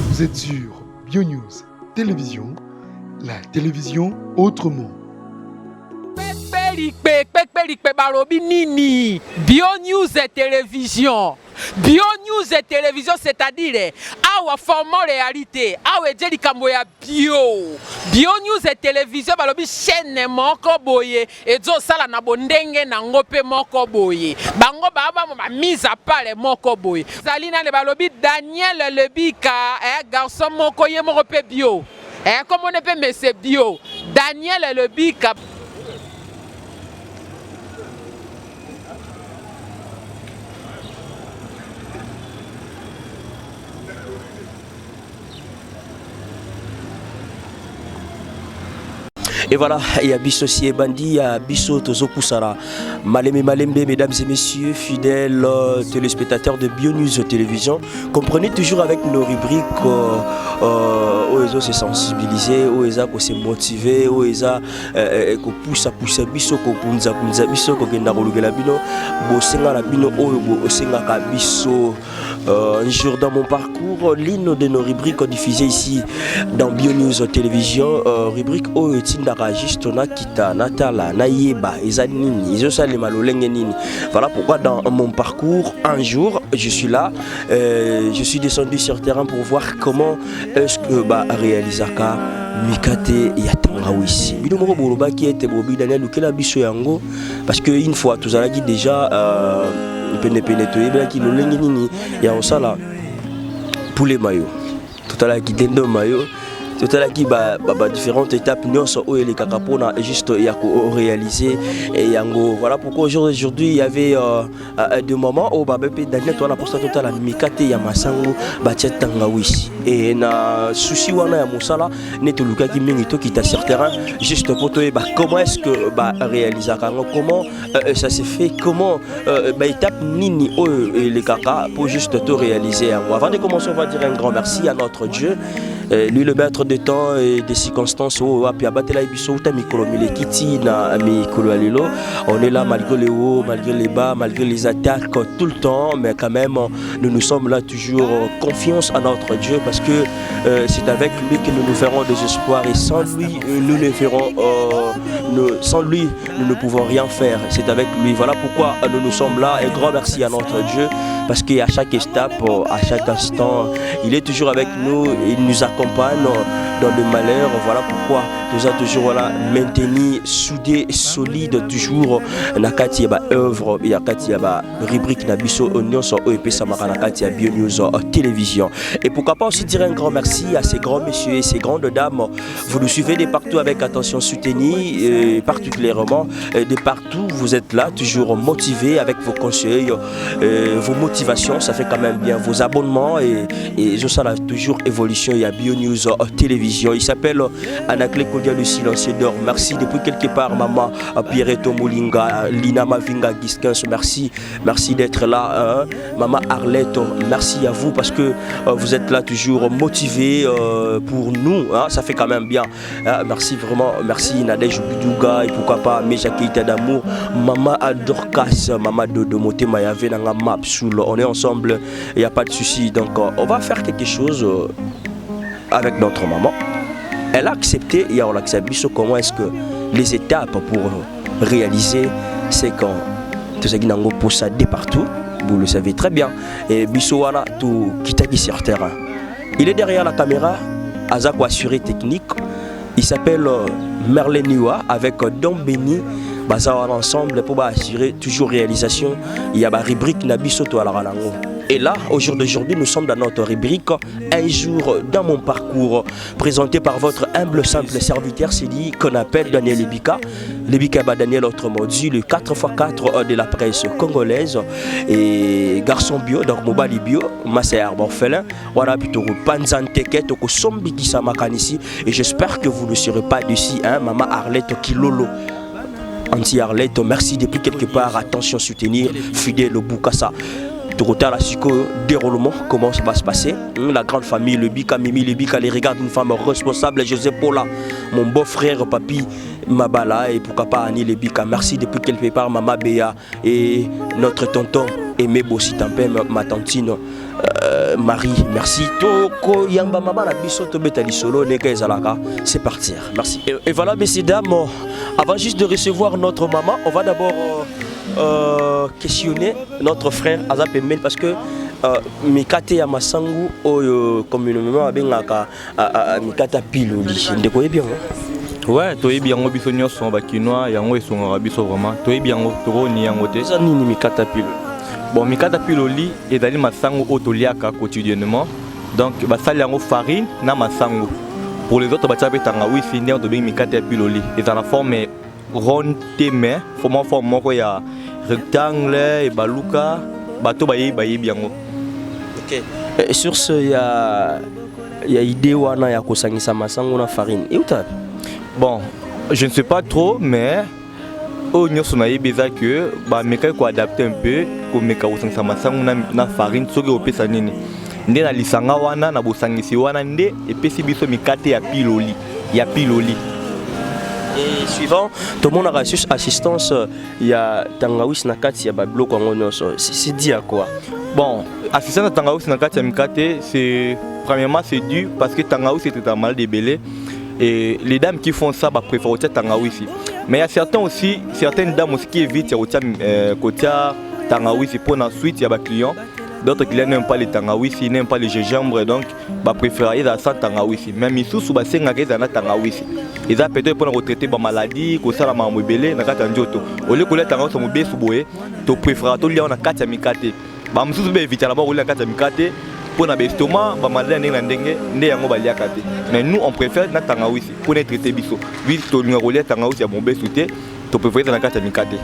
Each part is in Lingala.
Vous êtes sur BioNews Télévision, la télévision autrement. Balobi nini BioNews Télévision. BioNews Télévision, c'est-à-dire awa format réalité, awa ejeli kambo ya BioNews Télévision balobi chaîne moko boye ezo sala na bondenge na ngope moko boye. Bango baba ma mise à part moko boye. Zalina le balobi Daniel Lebika, garçon moko ye moko pe bio. Comment on peut monsieur bio? Daniel Lebika. Et voilà, il y a Bisso Siebandi, il y a Bisso Tozo Poussara. Malembe, mesdames et messieurs, fidèles téléspectateurs de BioNews Télévision, comprenez toujours avec nos rubriques où ils se sensibiliser, où ils se motiver, où ils poussent Bisso, Kopunza, Bisso, Kogenda Rolugela Bino, Bosenga la Bino, Osenga Bisso. Un jour dans mon parcours, l'une de nos rubriques diffusées ici dans BioNews Télévision, rubrique où juste na kita natala na yeba ezanini izosale malolenge nini. Voilà pourquoi dans mon parcours un jour je suis là, je suis descendu sur terrain pour voir comment est-ce que réalisaka mikate yatanga wisi bino moko boloba qui était bobi Daniel Lukela biso yango parce que une fois tous alaki déjà pene to yeba ki lolenge nini ya osala pour les maillots tout alaki dendo maillot. Tout à l'heure, différentes étapes, nous sommes les kakapona et juste réaliser et yango. Voilà pourquoi aujourd'hui il y avait des moments où Daniel toi la posta total la mikate ya masango batchetanga wisi et na souci wana ya musala neto luka ki mingi to kita sur terrain juste pour toi comment est-ce que réaliser comment ça s'est fait comment étape nini les kaka pour juste tout réaliser. Avant de commencer on va dire un grand merci à notre Dieu. Lui le maître de temps et des circonstances où on est là malgré les hauts, malgré les bas, malgré les attaques tout le temps, mais quand même nous sommes là toujours confiance à notre Dieu parce que c'est avec lui que nous nous ferons des espoirs et sans lui nous les ferons sans lui nous ne pouvons rien faire, c'est avec lui. Voilà pourquoi nous sommes là et grand merci à notre Dieu parce qu'à chaque étape, à chaque instant il est toujours avec nous, il nous accompagne dans le malheur. Voilà pourquoi nous avons toujours maintenu soudés, solides, toujours nakati ya œuvre, yakati ya rubrique nabiso onion so OEP Samara nakati ya BioNews Télévision. Et pourquoi pas aussi dire un grand merci à ces grands messieurs et ces grandes dames. Vous nous suivez de partout avec attention soutenue, et particulièrement de partout. Vous êtes là, toujours motivés avec vos conseils, vos motivations, ça fait quand même bien. Vos abonnements et ça a toujours évolution. Il y a BioNews Télévision. Il s'appelle Anaclé Kodia le silencieux d'or. Merci depuis quelque part maman Pierretto Moulinga, Lina Mavinga Giskins. Merci d'être là. Maman Arlette, merci à vous parce que vous êtes là toujours motivés pour nous. Ça fait quand même bien. Merci vraiment. Merci Nadej Bidouga et pourquoi pas Meja Keita d'amour. Maman Adorkas, maman de Motema Yave Nanga Mapsoul. On est ensemble, il n'y a pas de souci. Donc on va faire quelque chose avec notre maman. Elle a accepté et on a accepté comment est-ce que les étapes pour réaliser c'est quand tout ça qui n'a pas pour ça de partout, vous le savez très bien. Et Bissowana tout qui sur terrain. Il est derrière la caméra, Azako assuré technique. Il s'appelle Merlin Niwa avec Don Beni. Ensemble pour assurer toujours réalisation. Il y a la rubrique Nabiso to Alarango. Et là, au jour d'aujourd'hui, nous sommes dans notre rubrique Un jour dans mon parcours, présenté par votre humble simple serviteur, c'est dit qu'on appelle Daniel Lebika. Lebika Daniel, autrement dit, le 4x4 de la presse congolaise. Et garçon bio, donc mobile bio, Masséar orphelin. Voilà, plutôt Panzanteket, Sombi qui s'amakanisi. Et j'espère que vous ne serez pas d'ici, hein, Maman Arlette Kilolo. Anti Arlette, merci depuis quelque part, attention soutenir, fidèle au Boukassa. Tokota la Siko, déroulement, comment ça va se passer. La grande famille, le Bika, Mimi, le Bika, les regards d'une femme responsable, José Paula, mon beau-frère, Papi Mabala, et pourquoi pas Annie Lebika. Merci depuis qu'elle prépare Mama Béa et notre tonton Aimé Bossitampé, ma tantine Marie. Merci. Toko Yamba Mama la biso to betali solo neka ezalaka. C'est partir. Merci. Et voilà, messieurs dames, avant juste de recevoir notre maman, on va d'abord questionner notre frère Azap Emel parce que Mikate ya Masangu communément abengaka Mikata Piloli. Ndeko bien. Ouais, toi bien ngo biso nyonso bakinois yango esongaka biso vraiment. Toi bien ngo toni yango te. Ça nini Mikata Piloli. Bon, Mikata Piloli ezali masango otoliaka quotidiennement. Donc basali yango farine na masango. Pour les autres batia betanga oui finir de bien Mikata Piloli. Et dans la forme ronde mais forme moko ya rectangle et baluka bato baye biango. OK. Et sur ce il y a idée wana ya kosangisa masango na farine. Et où t'as? Bon, je ne sais pas trop mais au nyonso na yebeza que ba meka ko adapter un peu ko meka kosangisa masango na farine soki opesa nini. Nde na lisanga wana na bosangisi wana nde epesi biso mikate ya piloli. Et suivant, tout le monde a reçu assistance, il y a Tangawis Nakati, il y a Bablo Kongonoso. C'est dit à quoi? Bon, assistance à Tangawis Nakati à Mikate, c'est premièrement c'est dû parce que Tangawis était un mal débellé et les dames qui font ça préfèrent Tangawis. Mais il y a certaines dames aussi qui évitent côté Tangawis pour ensuite il y a des clients. D'autres clients n'aiment pas les tangawisi, n'aiment pas les gingembre, donc ils préfèrent les tangawisi. Même ici, sous les tangawisi. Ils ont peut-être pour retraiter des maladies, comme ça, la maman mobile, na kata njoto. Au lieu que les tangawisi sont mobile sous boé, tu préfères tout lire na kata mikate. Bah, nous sommes éviter là-bas au lieu na kata mikate pour na l'estomac, bah maladie na ndenge, ne yango balia kate. Mais nous on préfère na tangawisi pour ne traiter biso. Vu que tu as tangawisi à mobile souté, tu préfères na kata mikate.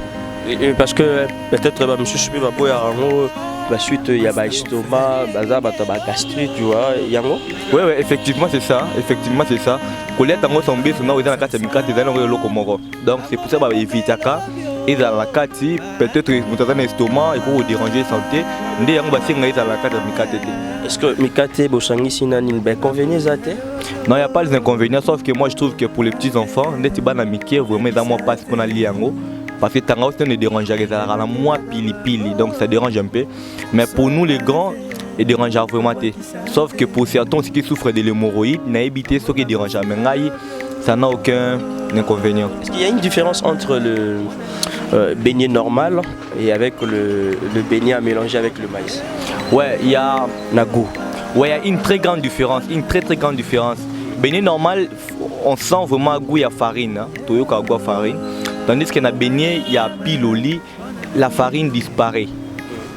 Parce que peut-être bah monsieur Subi va boire la suite il y a ba estomac, baza ba gastrite, tu vois, yango. Ouais effectivement c'est ça, Colette tango sombe sur na na kata mikate za na loko moko. Donc c'est pour ça ba éviter ka et dans la kati peut-être mutata na estomac et pour déranger santé, ndé yango ba singa za la kata mikate. Est-ce que mikate bosangisi na nini ba inconvénients zate? Non, il y a pas les inconvénients sauf que moi je trouve que pour les petits enfants, ndeti bana miké vraiment dans moi passe pour na liango. Parce que Tangawis ne dérange pas, ça moins pili, donc ça dérange un peu. Mais pour nous les grands, il dérange vraiment. Sauf que pour certains qui souffrent de l'hémorroïde, n'a évité ce qui dérange. Mais ça n'a aucun inconvénient. Est-ce qu'il y a une différence entre le beignet normal et avec le beignet à mélanger avec le maïs? Ouais, il y a un goût. Ouais, il y a une très grande différence, très grande différence. Beignet normal, on sent vraiment un goût à farine, toyoka goût à farine. Tandis que dans le beignet, il y a piloli, la farine disparaît.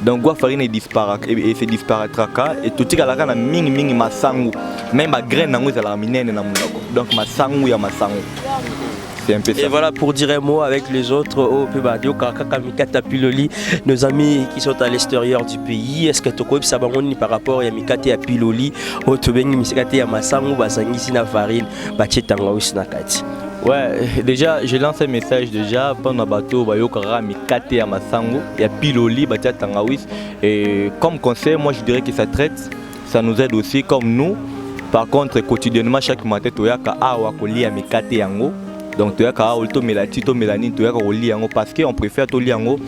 Donc la farine disparaît et c'est disparaîtra. Et tout ce qui est là, ming masangu. Même la graine n'a pas la minenne na mulako. Donc masangu ya masangu. C'est un peu ça. Et voilà pour dire un mot avec les autres au Pebadio Kaka Mikata Piloli, nos amis qui sont à l'extérieur du pays. Est-ce que tu connais ça par rapport à Mikata Piloli, au Tobeng Mikata Masangu, Basangisi na farine, Bachetangawis Nakati? Ouais, déjà, j'ai lancé un message déjà pendant le bateau, Bayokara, Mikate à Masango, il y a Piloli, Batia Tangawis. Et comme conseil, moi je dirais que ça traite, ça nous aide aussi comme nous. Par contre, quotidiennement, chaque matin, tu as Koli à Mikate Yango. Donc, tu as Kaolto Mélatito Mélanine, tu as Koli Yango parce qu'on préfère Toli Yango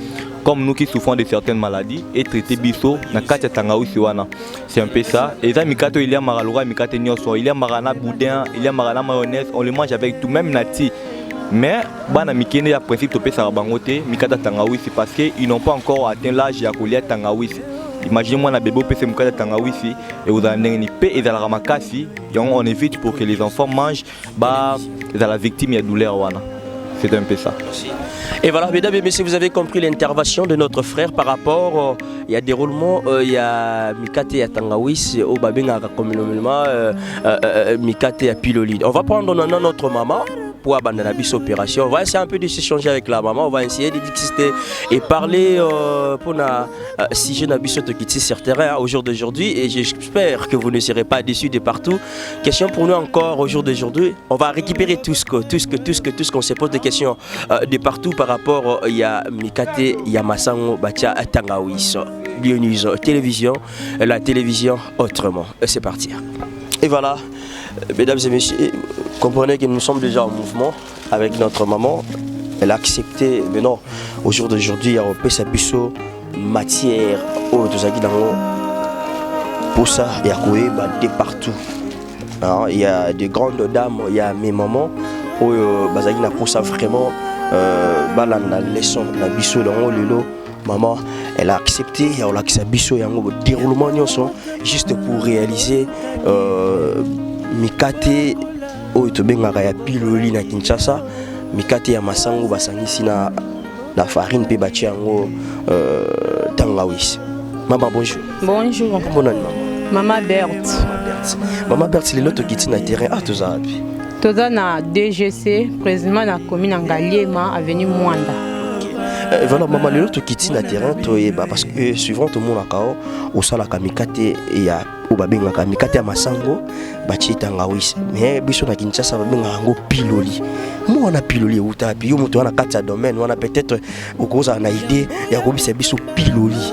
comme nous qui souffrons de certaines maladies et traiter biso na kati Tangawisi wana. C'est un peu ça. Et ça Mikato il y a maralora Mikate nyoso, il y a marana boudin, il y a marana mayonnaise, on le mange avec tout même nati. Mais bana mikene ya principe topé ça bangote Mikata Tangawisi parce que ils n'ont pas encore atteint l'âge ya kolia Tangawisi. Imaginez-moi un bébé PC Mikata Tangawisi et vous avez une paix et dans la ramakasi, on évite pour que les enfants mangent bah dans la victime il y a douleur wana. C'est un peu ça. Merci. Et voilà, mesdames et messieurs, vous avez compris l'intervention de notre frère par rapport il y a déroulement, il y a Mikate et Tangawis au Babinga communément Mikate et Piloli. On va prendre notre maman pour abandonner cette opération. On va essayer un peu de s'échanger avec la maman, on va essayer d'exister et parler pour si je n'habite sur certains au jour d'aujourd'hui et j'espère que vous ne serez pas déçus de partout. Question pour nous encore au jour d'aujourd'hui, on va récupérer tout ce qu'on se pose des questions de partout par rapport il y a Mikate, il y a Masango, Batia, Tangawis. Bionews Télévision, la télévision autrement. C'est parti. Et voilà, mesdames et messieurs, comprenez que nous sommes déjà en mouvement avec notre maman. Elle a accepté, mais non, au jour d'aujourd'hui, il y a un peu sa biseau matière, oh, tout ça qui dans pour ça, il y a quoi de partout. Il y a des grandes dames, il y a mes mamans, où bazaki na pour ça vraiment, la leçon, la biseau dans le lot. Maman, elle a accepté, elle a accepté biseau, il y a un déroulement juste pour réaliser mikate, oh, tu benga ya piloli na Kinshasa. Mikate ya masango basangisi na farine pe bati yango tangawis. Maman bonjour. Bonjour. Comment maman? Maman Berthe. Maman Berthe, c'est l'autre qui tient na terrain à tous api. Toza na DGC, président na commune Ngaliema avenue Mwanda. Voilà maman l'autre qui tient na terrain parce que suivant tout le monde akao osala kamikate ya obabenga kamikate ya masango bati tangawis. Mais biso na Kinshasa babenga yango piloli. Moi on a piloli utapi yo moto wana kati ya domaine wana peut-être okoza na idée ya kobisa biso piloli.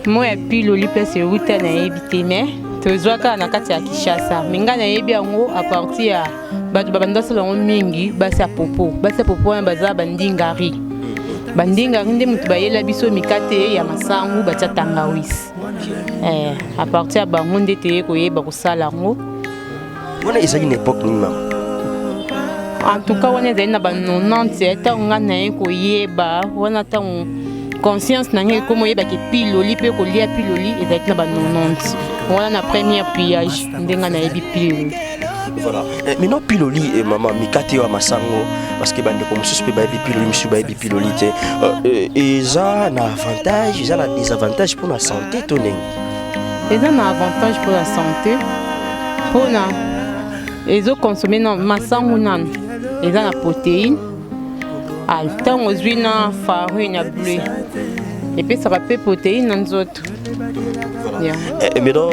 Moi ya piloli pese uta na ebité mais tozwaka na kati ya Kinshasa. Minga na yebi yango à partir ya bato babandasa lango mingi basi ya popo na baza bandingari. Bandingari nde mutu bayela biso mikate ya masangu batia tangawisi. À partir ya bango nde teye koyeba kosala yango. Wana ezali na époque nini maman? En tout cas, on est dans ba 90 on a na ko yeba wana tango conscience na ngi komo yeba ke piloli pe ko lia piloli ezali na ba 90 wana na première pillage ndenga na yebi piloli. Voilà. Mais non piloli et maman mikate wa masango parce que bande comme suspect ba yebi piloli monsieur ba yebi piloli te et ça na avantage, ça na désavantage pour la santé tonen. Et ça na avantage pour la santé. Pour na ezo consommer na masango nan et ça na protéines. Tant aux huiles na farine à bleu. Et puis ça rappelle protéines dans autres. Et maintenant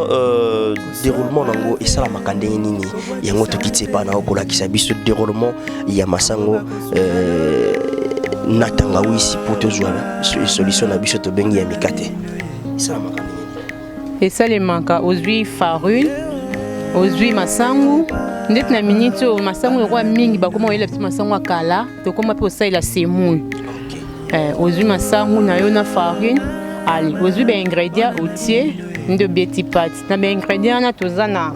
déroulement nango et ça la makande nini yango to kitse pa na okola kisa biso déroulement ya masango na tangawisi pour te joindre solution na biso to bengi ya mikate. Ça la makande. Et ça les manque aux huiles farine, aux huiles masango. Ndeti na minute o masango roi mingi ba koma yela masango akala to koma pe osai la semoule. Aux huiles masango na yo na farine, allez, aux huiles ingrédients outier ndo beti pat. Na ba ingrédients na toza na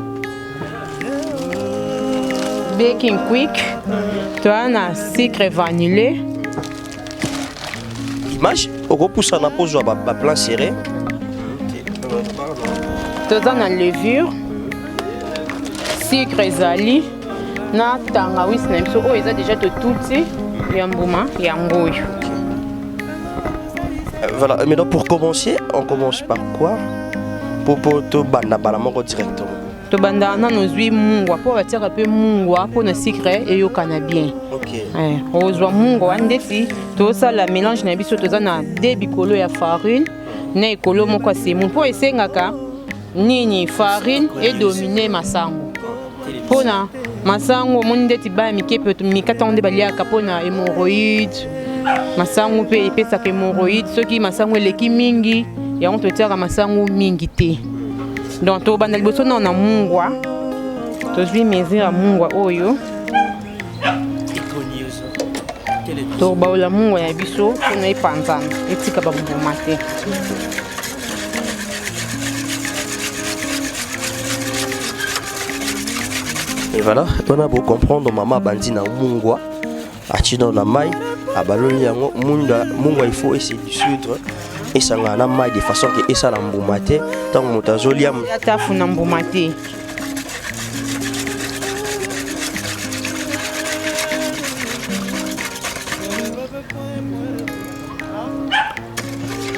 baking quick, toza na sucre vanillé. Image oko poussa na pozo ba plan serré. Toza na levure. Sucre ezali na tangawisi na biso oyo eza déjà totuti ya mbuma ya ngoyo. Voilà, maintenant pour commencer, on commence par quoi? Pour to banda balamoko directement. To banda na nozwi mungwa po batiaka pe mungwa po na sucre eyokana bien. OK. Ozwa mungwa ndeti to sala mélange na biso toza na deux bikolo ya farine na ekolo moko ya semoule po esengaka nini farine et dominer masango. Pona masango mondeti ba mikepe to mikata onde baliaka pona hémorroïde masango pe epesaka hémorroïde soki masango eleki mingi ya on totiaka masango mingi te. Donc to banda liboso na mungwa tozwi mesure ya mungwa oyo to baola mungwa ya biso pona epanzana etika bambuma te. Et voilà, on a beau comprendre maman bandi na mungwa achino na mai abaloli yango mungwa il faut essayer de dissoudre et ça na mai de façon que et ça la mbuma te tant motazoli am tafu na mbuma te.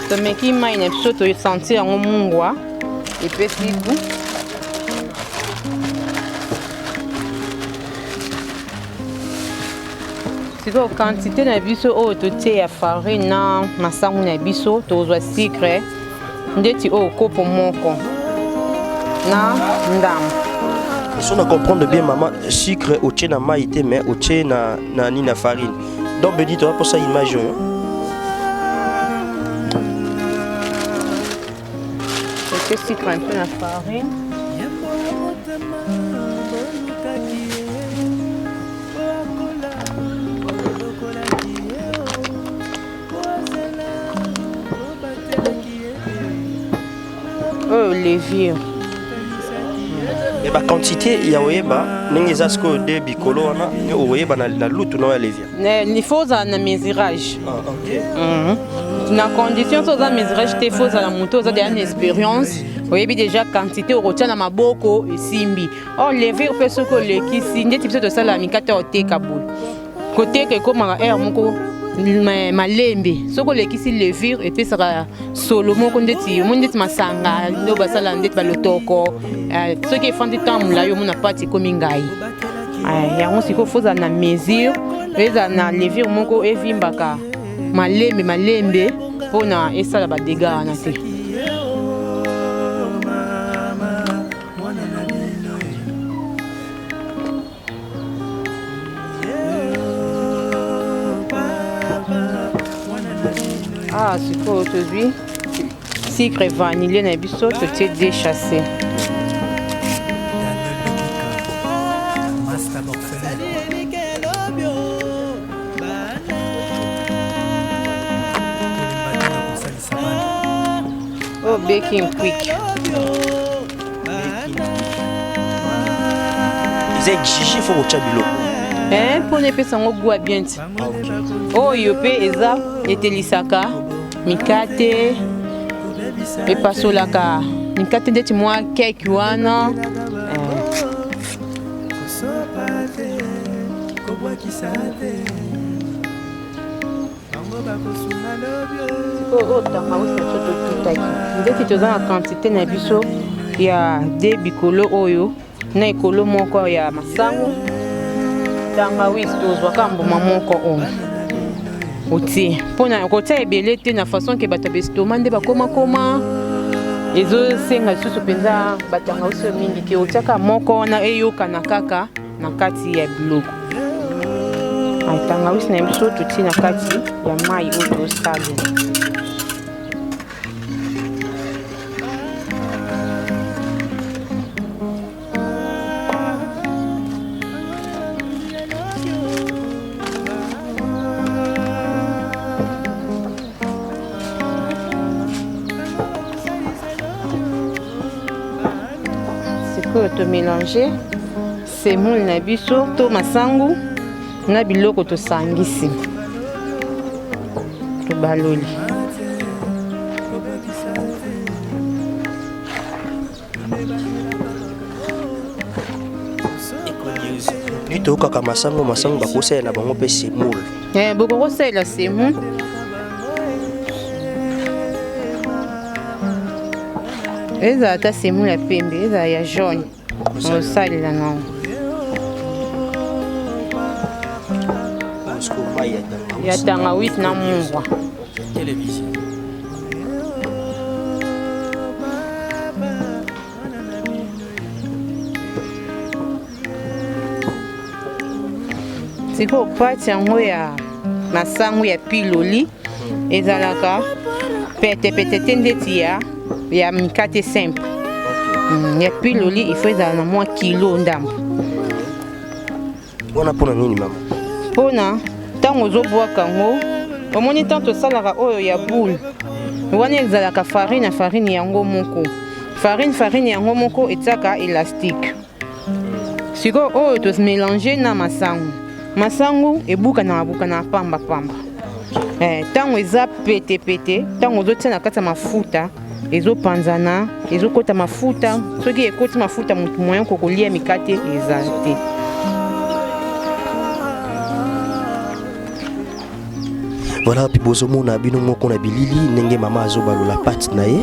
Tomeki mai na biso to sentir yango mungwa epesi goût. C'est la quantité de biso o totie ya farine na masango na biso tozwa sucre ndeti o kopo moko na ndam. Si on comprendre bien maman sucre au tché na maïté mais au tché na nina farine. Donc Béni tu vas pour ça image Je sucre un peu la farine. Oh, levure. Et la quantité, il y a des bicolo, na lutu na levure. Il faut un mesurage. Ah, ok. Na condition de mesurage, il faut la moto, il y a une expérience. Vous avez déjà quantité, on retient dans ma boko et simbi. Oh, levure, peut-être que les qui sont des types de ça, la mikata au thé kaboul. Côté que comme un air, mon malembe soko lekisi levure et puis sera solo moko ndeti mondeti masanga ndo basala ndeti balotoko soki efandi tamula yo mona pati komi ngai yango siko foza na mesure eza na levure moko evimbaka malembe mpona esala badega wana te. Ah, c'est quoi aujourd'hui? Sucre vanillé na biso te déchassé. Oh, baking quick. Ils exigent faut au chabilo. Pour ne pas s'en goûter bien. Oh, yope eza etelisaka mikate epasolaka mikate ndeti mwa keke wana ndeti toza na quantité na biso ya de bikolo oyo na ekolo moko ya masango tangawisi tozwaka mbuma moko oyo otie mpona kotia ebele te na façon ke bato bestoma nde bakoma ezosenga lisusu mpenza batangawisi mingi te otiaka moko wana eyokana kaka na kati ya biloko. Tangawisi na biso totie na kati ya mai oyo tosala. To mélanger semoule na biso to masangu na biloko to sangisi to baloli. Ni to kaka masangu bakosela na bango pe semoule. Boko kosela semoule. Eza ta semoule ya pembe, eza ya jaune. Osalela nango. Ya tangawisi na mungwa. Télévision. Siko pati yango ya masango ya piloli ezalaka pete te ndeti ya mikate simple. Ya piloli il faut ezala na mwa kilo ndambo. Wana pona nini mama? Pona ntango ozobwaka yango omoni ntango tosalaka oyo ya boule wana ezalaka farine yango moko. Farine yango moko etiaka élastique. Siko oyo tomélange na masango ebuka na pamba. Ntango eza pete ntango ozotia na kati ya mafuta ezopanzana ezokota mafuta soki ekoti mafuta motu moyen kokolia mikate ezali te. Voilà, puis bozomona bino moko na bilili ndenge mama azobalola pati na ye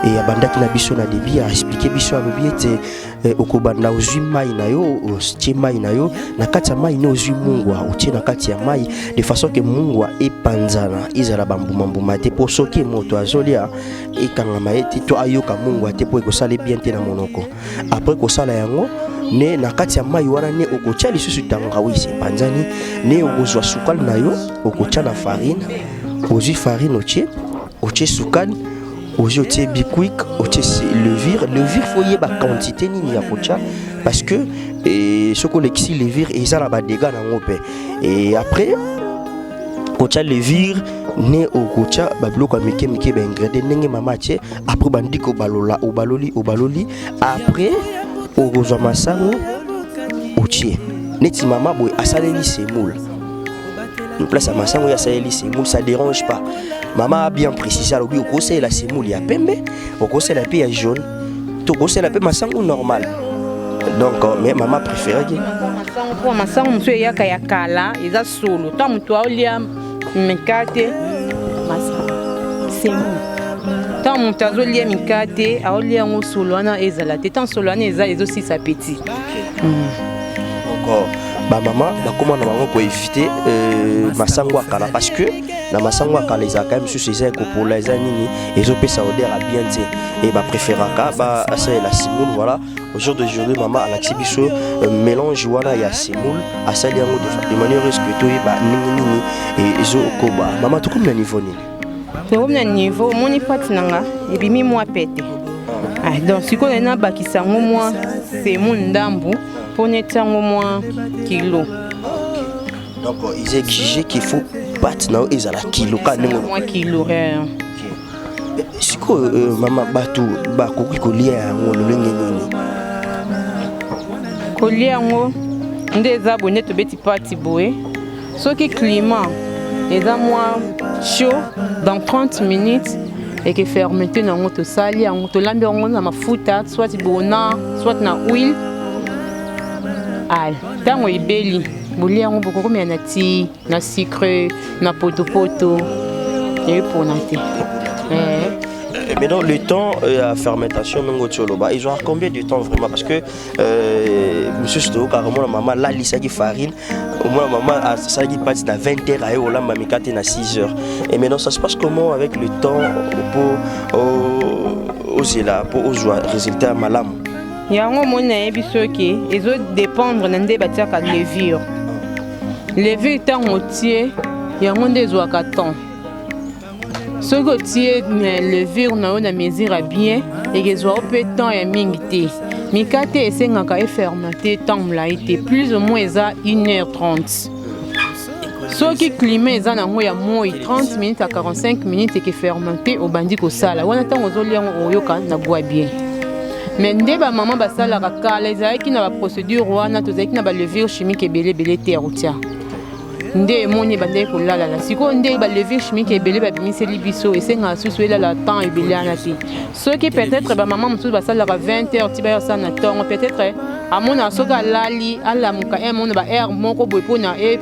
et abandaki na biso na débit a expliquer biso alobi ete okobanda ozwi mai na yo otie mai na yo na kati ya mai ne ozwi mungwa otie na kati ya mai de façon que mungwa epanzana ezala bambuma te po soki moto azolia ekangama ete to ayoka mungwa te po ekosala bien te na monoko. Après kosala yango ne na kati ya mai wana ne okotia lisusu tangawisi epanzani ne okozwa sukali na yo okotia na farine ozwi farine otie sukali Ozi otie biquick, otie levure foyer ba quantité nini ya kocha parce que ce qu'on lexi levure et ça la ba dégâts na ngopé et après kocha levure ne au kocha ba bloka mike ba ingrédients ndenge mama tie après bandiko balola obaloli après okozwa masango otie neti mama boy asaleli semoule place à masango ya saleli semoule ça dérange pas. Maman a bien précisé alors oui au conseil la semoule ya pembe au conseil la paix ya jaune to conseil la paix masango normal donc mais maman préfère que masango pour masango monsieur ya kala eza solo tant mutu aolia mikate masango semoule tant mutu azolia mikate aolia ngo solo ana ezala te tant solo ana eza ezo si sa petit encore ba maman ba comment na bango pour éviter masango akala parce que na masango akala ils a quand même sur ces éco pour les anini ils ont pesa odeur à bien dire et ba préféraka ba c'est la semoule voilà aujourd'hui maman à l'exhibition mélange wana ya semoule à sali yango de manière à ce que toi ba nini et ils ont koba maman tout comme le niveau nini c'est comme le niveau moni pati nanga et puis mi moi pété donc si ko na ba kisango moi semoule ndambu pour nettoyer moins kilo. Donc ils exigent qu'il faut battre na ils à la kilo quand moins kilo. Si ko maman batu ba ko kolia ngo lolenge nini. Kolia ngo ndeza bonne to beti parti boé. Ce qui climat est à moi chaud dans 30 minutes et que fermeté na ngo to sali ngo to lambi ngo na mafuta soit bona soit na huile. Tango ibeli boli yango boko mais na ti na sucre na poto et pour nater mais dans le temps à fermentation mengo tsholoba ils ont combien de temps vraiment parce que monsieur Sto carrément la maman la lisa qui farine au moins maman a ça qui passe à 20h à au lamba mikate na 6h et maintenant ça se passe comment avec le temps pour oser là pour oser résultat malam. Yango mona biso ki ezo dépendre na nde batiaka levure. Levure tango tie yango nde ezwaka temps. Soko tie levure na ona mesure bien et ezwa pe temps ya mingi te. Mikate esengaka fermenter temps mlai te plus ou moins eza 1h30. Soki climat eza nango ya moi 30 minutes à 45 minutes et que fermenter au bandi ko sala. Wana tango zolia oyoka na bois bien. Mais ndé ba maman basala kala ezaki na ba procédure wana tozaki na ba levure chimique ebele te rotia. Ndé moni bande ko lala la siko ndé ba levure chimique ebele ba bimiseli biso esenga susu ela la temps ebele anati. Ce qui peut-être ba maman musu basala 20h ti ba ça na temps peut-être amona soka lali ala muka e mona ba air moko boy pona e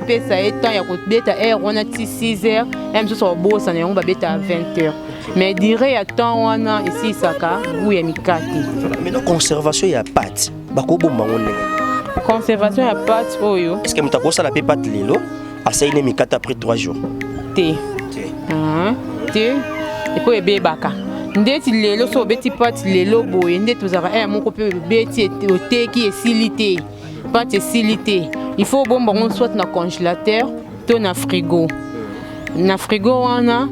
pesa e temps ya ko beta air wana ti 6h em so bosa na yango ba beta 20h. Mais dirait à temps wana ici saka bouya mikate. Mais la conservation ya pâte bako bomba ngone. Conservation ya pâte oyo. Est-ce que mutako sala pe pâte lelo asaine mikate après 3 jours. Té. Té. Et puis bebaka. Ndeti lelo so beti pâte lelo boye ndeti tozaka moko pe beti té qui est silité. Pâte silité. Il faut bomba on soit na congélateur, to na frigo. Na frigo wana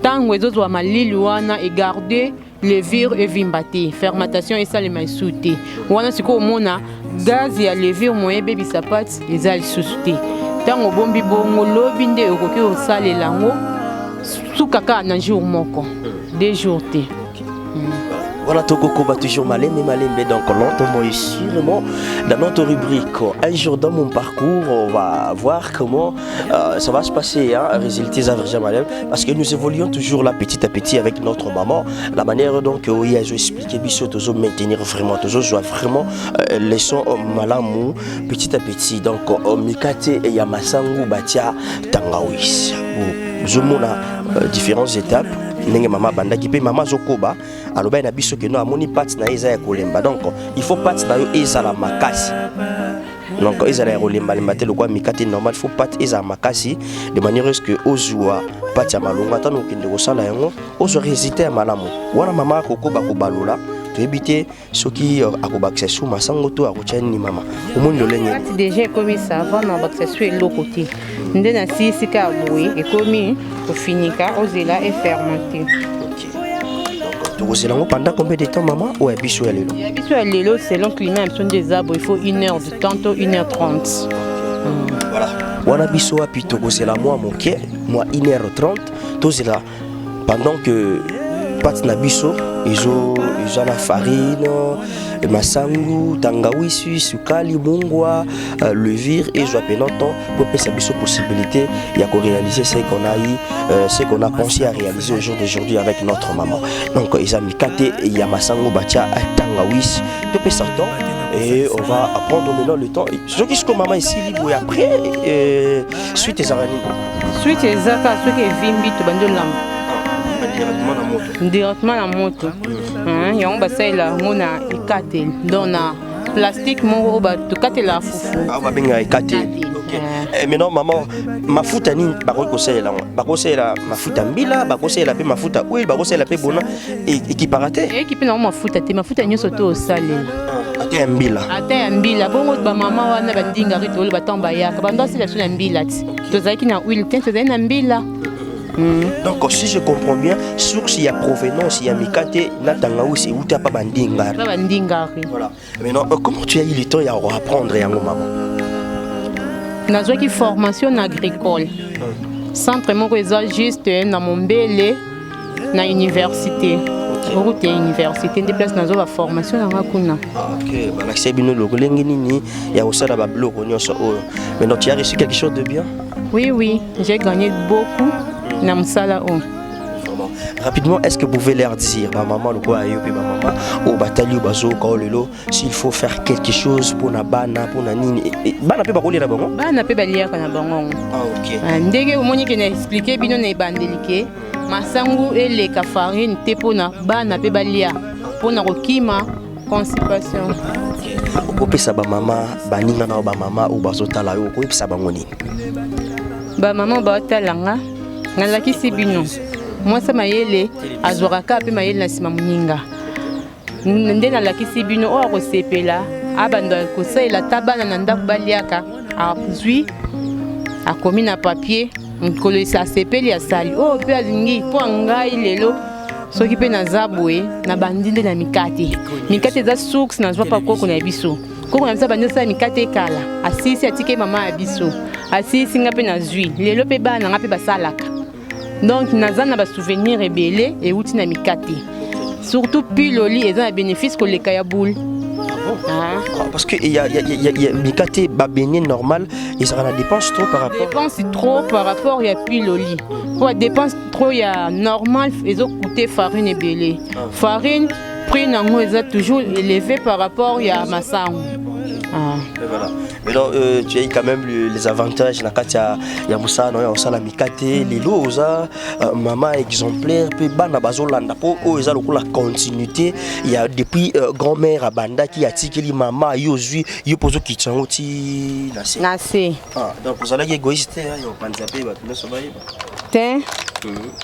tango ezozwa malili wana et garder levure evimbate fermentation et ça les maisouté wana siko mona gaz ya levure moye bebi sapati eza lisusu te tango bombi bongo lobi nde okoki osalela ngo sukaka na jour moko 2 jours te. Voilà, Tokoko va toujours malembe, donc lentement et sûrement dans notre rubrique un jour dans mon parcours, on va voir comment ça va se passer, hein, résultat parce que nous évoluons toujours là petit à petit avec notre maman, la manière donc oui, elle expliqué biso toujours maintenir vraiment toujours vraiment les sons malamu petit à petit donc mikate et yamasangu batia tangawis. Je mona différentes étapes. Nenge mama bandaki pe mama zokoba aloba na biso ke no amoni pati na eza ya kolemba donc il faut pati na yo ezala makasi donc ezala ya kolemba lemba te lokwa mikate normal il faut pati ezala makasi de manière à ce que ozwa pati ya malonga tano kende kosala yango ozwa résultat ya malamu wana mama kokoba kobalola toyebite soki akobakisa su masango to akotia nini mama omoni lolenge pati déjà ekomi savant na bakisa su eloko te nde na sisika boye ekomi kofinika ozela e fermenté. Pendant combien de temps, maman? Ou est biso lelo? Biso lelo, selon le climat, des arbres, il faut 1 heure de temps, 1h30. Voilà. Wana biso api tokozela moi moke, moi 1h30, tozela pendant que pat na biso ils ont la farine, masangu, tangawisu, sukali, mungwa, levure et je peine temps pour faire biso possibilité il y a réaliser ce qu'on a eu, ce qu'on a pensé à réaliser au jour d'aujourd'hui avec notre maman. Donc ils ont mis kate il y a masangu bacha tangawisu, tout peut sortir. Et on va apprendre maintenant le temps. Ce qui est maman ici libre et après suite les aranis. Suite les aranis, ce qui est vimbi tout bando lam. Directement la moto. Il y a un bassin là, on a écarté. Donc on a plastique, on a tout écarté la foufou. Ah, on va bien écarté. Et maintenant maman, ma foute ni bako conseil là, bako conseil là, ma foute mbila, bako conseil là pe ma foute oui, bako conseil là pe bona et qui paraté. Et qui peut non ma foute ni soto au salé. Ate mbila. Ate mbila, bongo ba maman wana bandinga ritolo batamba ya. Kabando si la sula mbila. Tozaki na huile, tozaki na mbila. Donc si je comprends bien, source il y a provenance, il y a mikate, natangaou c'est où tu pas bandinga. Pas bandinga. Voilà. Maintenant comment tu as eu le temps à apprendre à maman? Nazo qui formation agricole. Centre moko eza juste na Mombele na université. Route ya université de place nazo ba formation na kuna. OK, ba l'accès bino lokolengi nini ya osala ba bloko nyonso oyo. Maintenant tu as reçu quelque chose de bien? Oui, j'ai gagné beaucoup na musala o. Rapidement, est-ce que vous pouvez leur dire, ma maman, le quoi, ma maman, au bataillon, bazo, kaolelo, s'il faut faire quelque chose pour na bana, pour na nini, bana pe bakoli na bango? Bana pe balia kana bango. Ah OK. Ndenge omoni ke na expliquer bino na bandelike, masangu ele ka farine te pona bana pe balia, pona kokima constipation. Ko pesa ba mama, baninga na ba mama ou bazo tala yo, ko pesa bango nini? Ba mama ba talanga, ngalaki si bino. Moi ça mayele azoraka pe mayele na sima muninga nde na lakisi bino o akosepela abanda kosela tabana na ndako baliaka azwi akomi na papier nkolesa sepeli ya sali o pe azingi po ngai lelo soki pe naza boye na bandinde na mikate za source na zwa pa koko na biso koko na biso bandi sa mikate kala asisi atike mama ya biso asisi nga pe na zwi lelo pe bana nga pe basalaka. Donc, nous avons des souvenirs rebelles et outils na mikate. Surtout, piloli, ils ont un bénéfice que les kayaboul. Parce qu'il y a mikate babéné normal et ça dépense trop par rapport. Dépense trop par rapport à piloli. Pour dépense trop, il y a normal, ils ont coûté farine et belé. Farine, prix nango, ils ont toujours élevé par rapport à massang. Voilà. Mais donc, tu as quand même les avantages. Il y a Moussa, il y a la mikate, les loza, maman exemplaire, puis bana bazolanda pour la continuité. Il y a depuis grand-mère à Banda qui a tiré maman, yozui, yopozo kitchanoti, nase. Donc vous allez égoïste, yo panzape, batuna sobaye. Ten,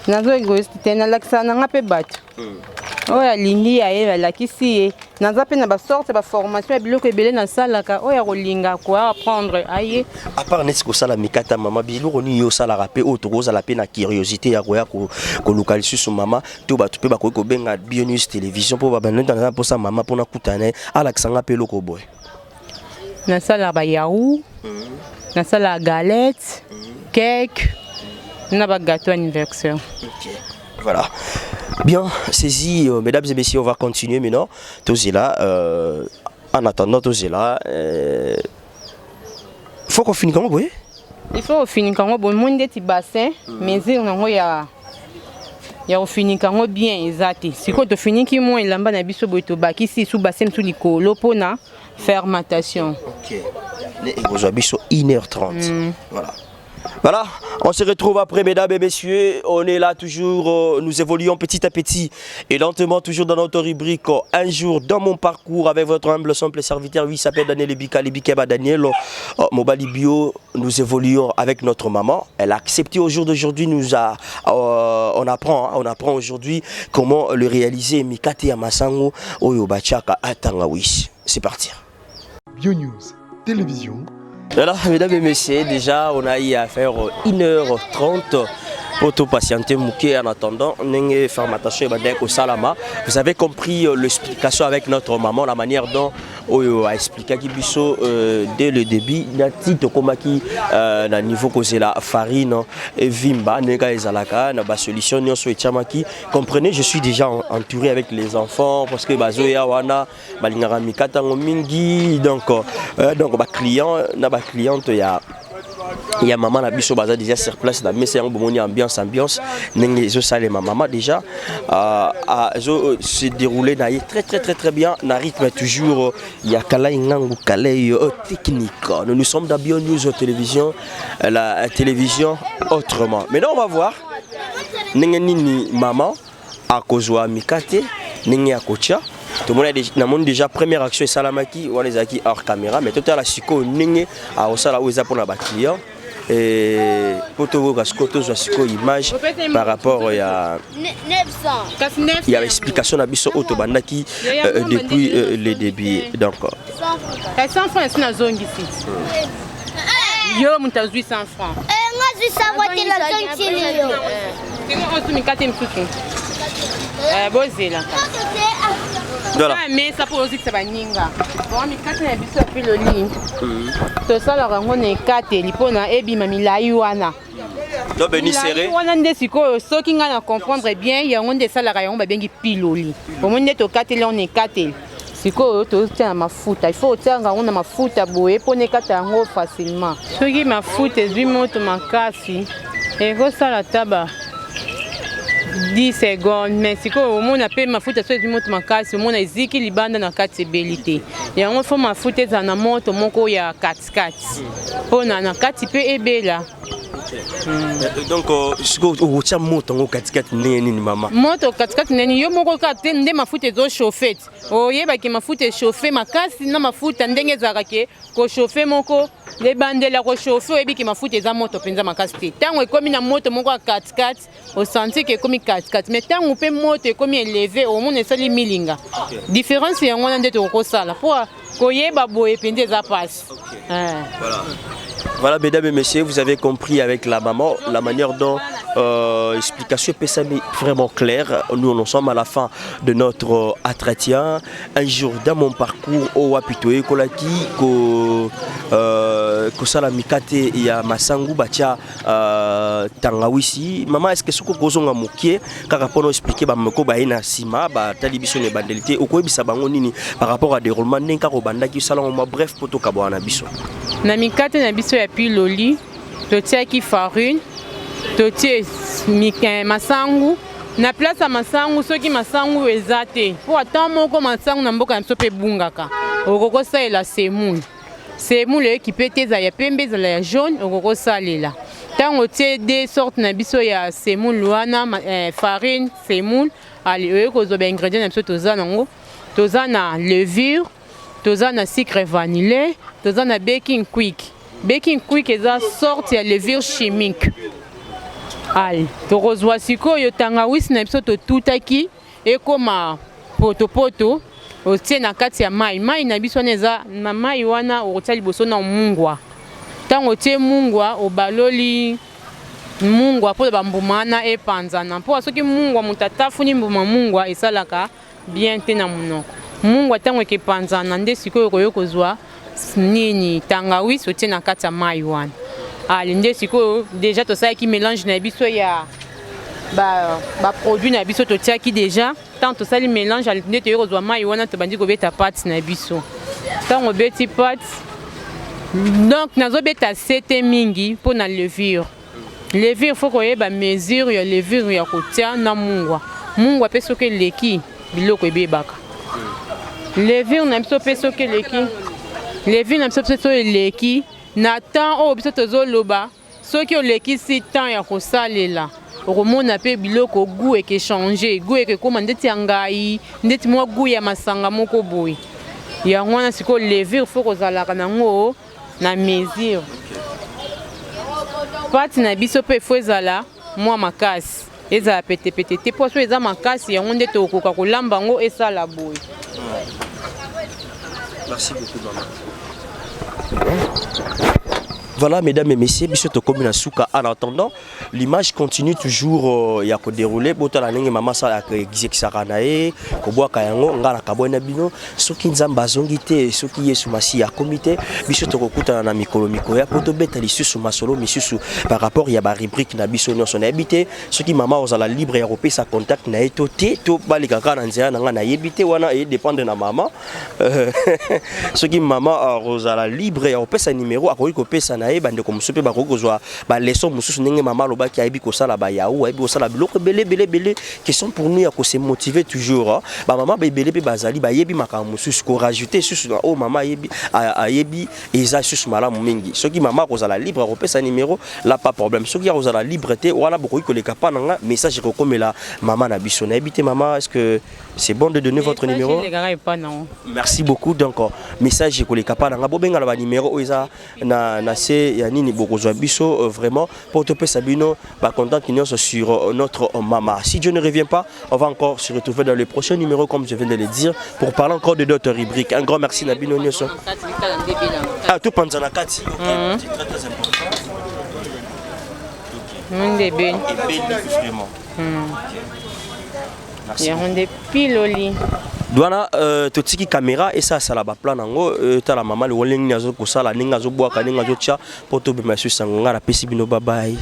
nazo égoïste, ten na laksa na ngape bat. Oya lingi ya eva lakisi naza pe na ba sorte ba formation ya biloko ebele na salaka oya kolinga quoi apprendre aye à part n'est-ce que ça la mikata maman biloko ni yo sala rapé o to za la pe na curiosité ya koya ko localiser sur maman to ba to pe ba ko benga BioNews télévision pour ba banenda na pour ça maman pour na kutana ala kisanga pe loko boy na sala ba yaou na sala galette cake na ba gâteau anniversaire. OK. Voilà. Bien saisi, mesdames et messieurs, on va continuer maintenant. Tous là, en attendant, tous là, faut qu'on finisse comment, oui? Il faut finir quand on bon monde petit bassin, mais on a ya finir quand bien exact. Si quand on finit qui moi il amba na biso boito baki si sous bassin sous likolo pona fermentation. OK. Les égos biso 1h30. Voilà. Voilà, on se retrouve après, mesdames et messieurs. On est là toujours, nous évoluons petit à petit et lentement, toujours dans notre rubrique Un jour dans mon parcours avec votre humble simple serviteur. Oui, il s'appelle Daniel Bikeba Daniel Mobali Bio. Nous évoluons avec notre maman. Elle a accepté au jour d'aujourd'hui. On apprend aujourd'hui comment le réaliser. Mikate Amasango Oyobachaka Atangawis. C'est parti. BioNews Télévision. Voilà, mesdames et messieurs, déjà on a eu à faire 1h30 pour tout patienter Mouké en attendant, Nenge Fermatation au Salama. Vous avez compris l'explication avec notre maman, la manière dont on a expliqué Kibiso dès le début. Nati Tokomaki, na niveau que la farine et Vimba, Nega Ezalaka, na ba solution Nyonso et Chamaki. Comprenez, je suis déjà entouré avec les enfants parce que Bazoya Wana, Balingara Mikata Mingi, donc ba client, na ba cliente il y a maman la biso baza déjà sur place dans mes ambiance nengi zo sale maman déjà se dérouler na très bien na rythme toujours il y a kala ngangu kale technique. Nous sommes dans Bio News télévision, la télévision autrement. Maintenant on va voir nengi nini maman a kozwa mikate nengi akocha. Tout le monde a déjà première action salamaki on les a qui hors caméra mais tout à la siko nengi a osala oza pour la client. Et pour tout image par rapport à il y a l'explication de Bisso Otobandaki depuis le début. Donc, 100 francs, est-ce que zone ici? Yo, mon 800 francs. Mais ça peut aussi que ça va ninga. Bon, mais quand on a vu ça puis le lit. Tout ça la rangon est 4 et l'ipona ebi mami la yuana. Donc beni serré. On a des siko ceux qui ngana comprendre bien, il y a on des salariés on va bien qui piloli. Au moins net au 4 là on est 4. Siko to tient mafuta. Il faut tanga on a mafuta boé pour ne kata ngo facilement. Ceux qui mafuta du moto makasi. Et ça la taba. 10 secondes, mais si on a payé ma foot à ce moment ma casse, on a ziki libanda na katibelité. Et on fait ma foot à na moto moko ya 4x4. On a na 4 pe ebela. Donc o tia moto ngo 4x4 neni maman. Moto 4x4 neni yo moko ka tende ma foot ezo chauffer. O yeba ki ma foot e chauffer ma casse na ma foot ndenge zarake ko chauffer moko les bandela ko chauffer ebi ki ma foot eza moto penza ma casse te. Tango ekomi na moto moko 4x4 au senti que comme 4x4 mais tant on peut monter comme élevé au monde ça les milinga différence il y a on ndete ko sala pour koyeba boye pende za passe. Voilà, mesdames et messieurs, vous avez compris avec la maman la manière dont l'explication est vraiment claire. Nous sommes à la fin de notre entretien. Un jour dans mon parcours au Wapitoé, Kolaki, Kosala Mikate et à Masangu Batia Tangawisi. Maman, est-ce que ce que vous avez moqué, car pour nous expliquer, Bamako Baina Sima, Talibison et Bandelité, ou quoi Bisabangonini par rapport à des roulements Nenkaro Bandaki, Salon, bref, Poto Kaboana Biso. Namikate na biso ya piloli, totia ki farine, totie masangu, na place ya masangu soki masangu ezate. Po ata moko masangu na mboka na biso pe bungaka. Okoko salela semoule. Semoule ki peut eza ya pembe ezala ya jaune, okoko salela. Tango tie deux sortes na biso ya semoule wana, farine, semoule, ali oyeko zo ba ingrédients na biso toza nango. Toza na levure, toza na sucre vanillé, toza na baking quick. Baking quick est une sorte de levure chimique. Allez, torozwa siko yo tangawisi na biso to tutaki et comme poto otie na kati ya mai na biso neza na mai wana otia liboso na mungwa. Tango tie mungwa obaloli mungwa po ba mbumana e panzana. Po soki mungwa mutatafuni mbuma mungwa esalaka bien te na munoko. Mungwa tango ke panzana nde siko yo kozwa nini tangawisi otie na kati ya mai wana. Ali nde siko déjà to ça qui mélange na biso ya ba produit na biso to tia ki déjà tant to ça li mélange ali nde to kozwa mai wana to bandi ko beta pâte na biso. Tant on beti pâte donc nazo beta sete mingi pour na levure. Levure faut ko yeba mesure ya levure ya kotia na mungwa. Mungwa peso ke leki biloko ebebaka. Levure na biso peso ke leki. Levure na biso peso leki. Na temps o biso tozo loba soki oleki si temps ya kosalela okomona pe biloko goût eke changer goût eke koma ndeti ya ngai ndeti mwa goût ya masanga moko boye yango wana siko levure faut kozalaka nango na mesure pati na biso pe faut ezala mwa makasi ezala petepete te po so eza makasi yango ndeti okoka kolamba yango esala boye. Merci beaucoup maman. Voilà, mesdames et messieurs, en attendant, l'image continue toujours à dérouler. Maman ça Koboa Kayango, Ngala Kabouena Bino, Soki Nzamba Zongite, Soki Yesumasi à comité, Bisoto Kokuta na Mikolo Mikoya, Potobeta Lissu Masolo, Missu par rapport à la rubrique Nabiso dans son habité, ce qui maman aux la libre et européen sa contact na etoté, to balikaka nanzia na yebité wana et dépend de la maman. Ce qui maman aux la libre et européen sa numéro à Koiko Pesa nae, bande comme soupe barokozwa, ba leçon Moussous Nenge maman loba qui a ebi kosala ba yaou, ebi kosala biloko belé, qui sont pour nous à se motiver toujours. Ba maman belé bazali ba yebi makamou sus ko rajouter sus oh maman yebi a yebi eza sus malamu mingi. Ce qui maman aux la libre européen sa numéro là pas problème. Ce qui a aux la liberté voilà beaucoup que les capas nanga message comme la maman na biso na habité maman est-ce que c'est bon de donner votre numéro? Merci beaucoup donc message que les capas nanga bobenga la numéro eza na c'est ya nini bokozwa biso vraiment pour te Sabino ba content qu'ils sur notre maman. Si Dieu ne revient pas, on va encore se retrouver dans le prochain numéro comme je viens de le dire pour parler encore de d'autres rubriques. Un grand merci Nabino Nyoso. Ah tout Panzana Kati. C'est très important. Vraiment. Piloli. Douana totiki caméra et ça la plan nango ta la maman le woling nazo ko sala ninga zo boaka ninga zo tia poto be masu sanganga la pesi bino bye bye.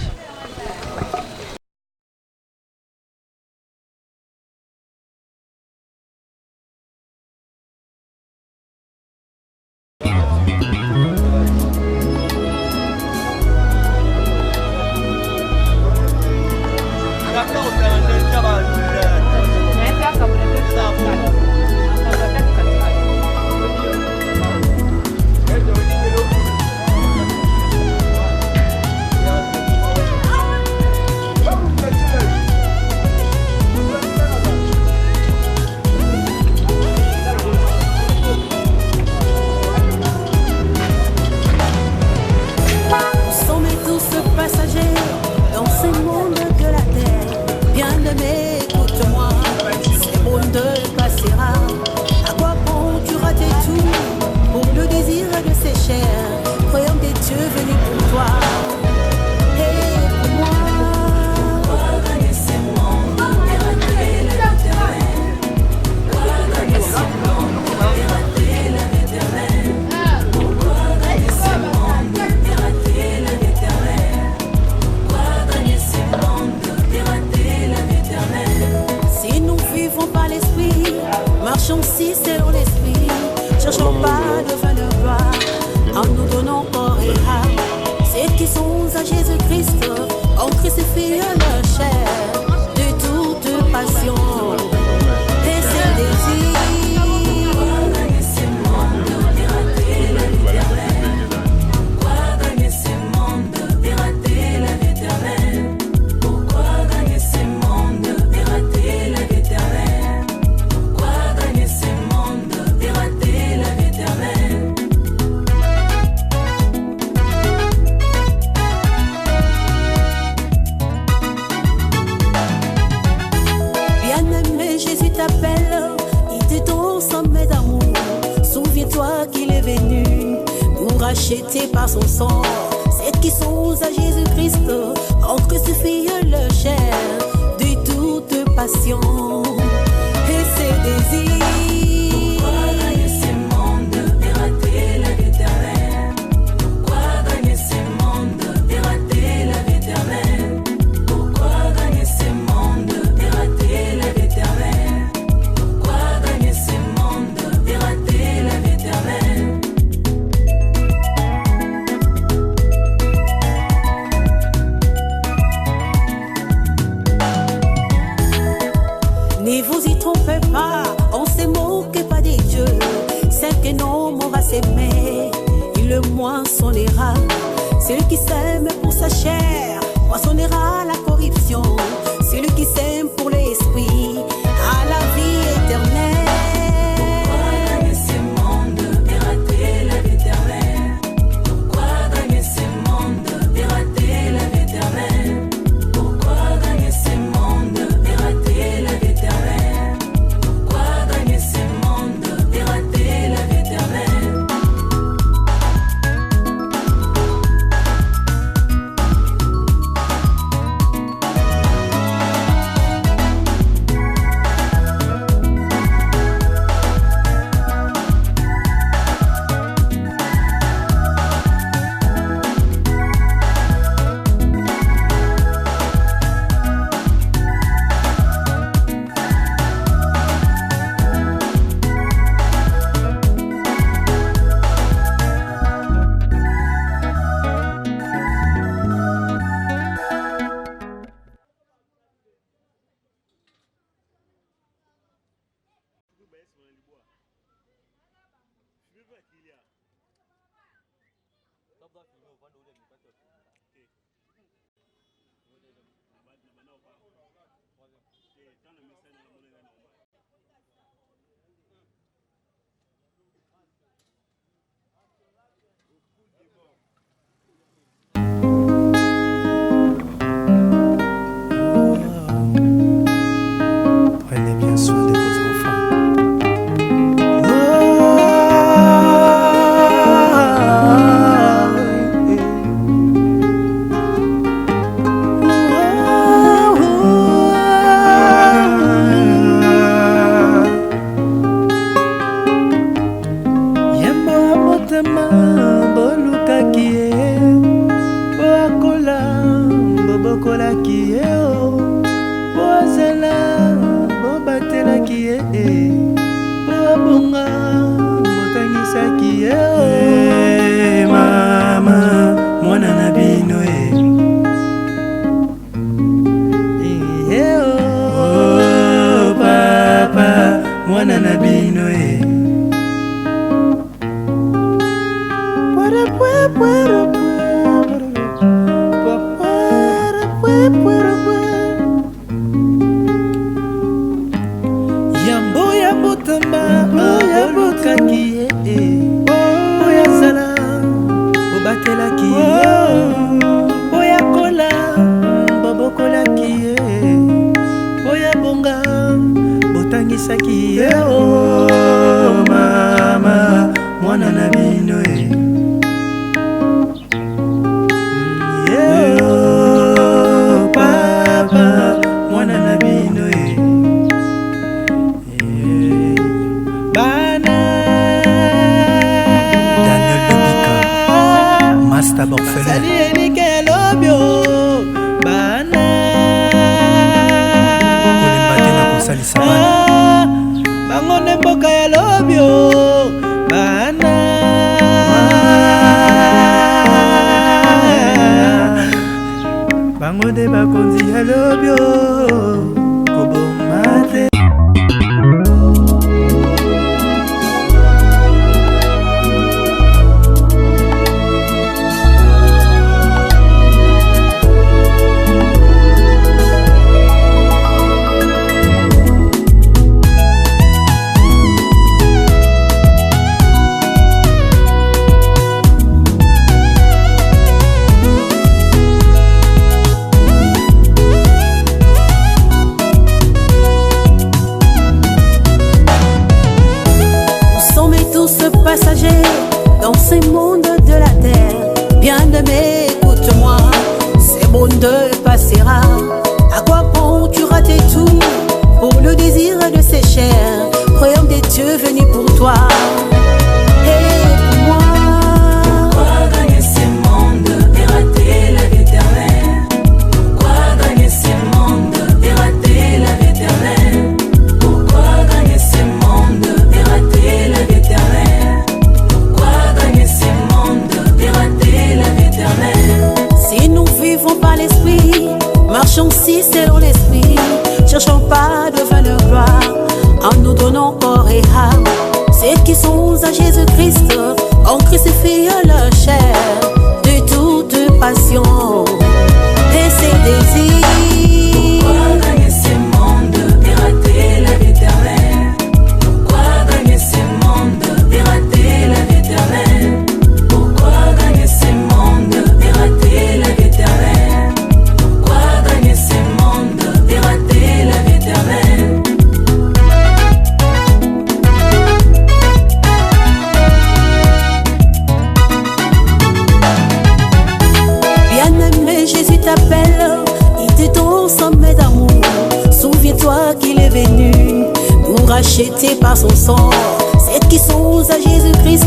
Racheté par son sang, celles qui sont à Jésus-Christ ont crucifié leur chair de toute passion et ses désirs. Pourquoi gagner ce monde et rater la vie éternelle? Pourquoi gagner ce monde et rater la vie éternelle? Pourquoi gagner ce monde et rater la vie éternelle? Pourquoi gagner ce monde et rater la vie éternelle? Ne vous y trompez pas, on se moque pas des dieux. Celle que non, on va s'aimer, il le moissonnera. Celui qui s'aime pour sa chair, moissonnera la corruption. Celui qui s'aime pour l'esprit, à la vie éternelle. Pourquoi gagner ce monde et rater la vie éternelle? Pourquoi gagner ce monde et rater la vie éternelle? Pourquoi gagner ce monde et rater la vie éternelle? Pourquoi gagner ce monde et rater la vie éternelle? Prenez bien soin de vos enfants. Mama, mwana na bino oh papa, mwana na bino Yambo yambo tamba, yambo kaki Oya zala, obatela kiye Oya kola, bobo kola kiye Oya bonga, botangisa kiye Oh mama, mwana na bino Oh papa, mwana na bino Master Borfelin Sali enike lobyo Bana Kolembate na kosalisa bana Bango ne mboka ya lobyo Bana Bango de bakonzi ya lobyo Kobomate dans ce monde de la terre. Bien-aimé, écoute-moi, ce monde passera. À quoi bon tu rater tout pour le désir de ses chairs? Royaume des dieux venu pour toi. Et pour moi, pourquoi gagner ce monde et rater la vie éternelle? Pourquoi gagner ce monde et rater la vie éternelle? Pourquoi gagner ce monde et rater la vie éternelle? Si nous vivons par l'esprit, marchons aussi selon l'esprit, cherchons pas de vaine gloire, en nous donnant corps et âme. Ceux qui sont à Jésus-Christ ont crucifié leur chair de toute passion et ses désirs. Pourquoi gagner ce monde et rater la vie éternelle? Pourquoi gagner ce monde et rater la vie éternelle? Pourquoi gagner ce monde et rater la vie éternelle? Pourquoi gagner ce monde et rater la vie éternelle? Bien-aimé, Jésus t'appelle, il te donne son sommet d'amour. Souviens-toi qu'il est venu nous racheter par son sang. Ceux qui sont à Jésus-Christ